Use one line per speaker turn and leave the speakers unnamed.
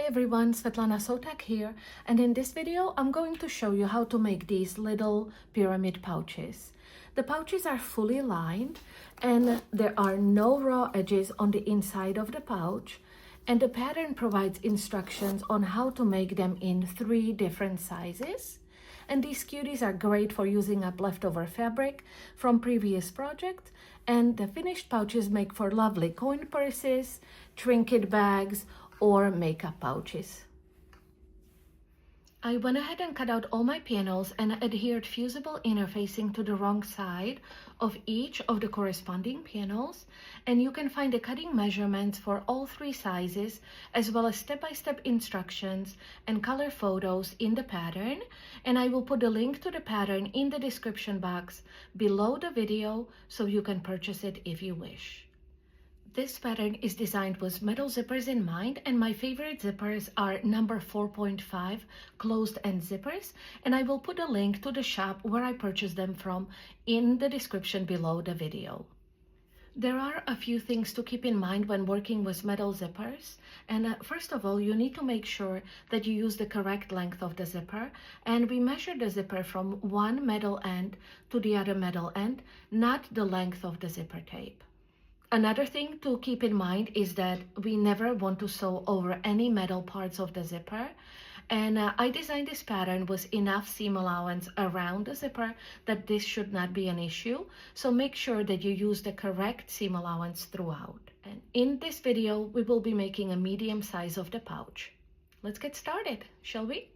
everyone, Svetlana Sotak here, and in this video I'm going to show you how to make these little pyramid pouches. The pouches are fully lined and there are no raw edges on the inside of the pouch, and the pattern provides instructions on how to make them in 3 different sizes. And these cuties are great for using up leftover fabric from previous projects, and the finished pouches make for lovely coin purses, trinket bags, or makeup pouches. I went ahead and cut out all my panels and adhered fusible interfacing to the wrong side of each of the corresponding panels, and you can find the cutting measurements for all 3 sizes as well as step-by-step instructions and color photos in the pattern, and I will put the link to the pattern in the description box below the video so you can purchase it if you wish. This pattern is designed with metal zippers in mind, and my favorite zippers are number 4.5 closed-end zippers, and I will put a link to the shop where I purchased them from in the description below the video. There are a few things to keep in mind when working with metal zippers, and first of all, you need to make sure that you use the correct length of the zipper, and we measure the zipper from one metal end to the other metal end, not the length of the zipper tape. Another thing to keep in mind is that we never want to sew over any metal parts of the zipper, and I designed this pattern with enough seam allowance around the zipper that this should not be an issue, so make sure that you use the correct seam allowance throughout. And in this video, we will be making a medium size of the pouch. Let's get started, shall we?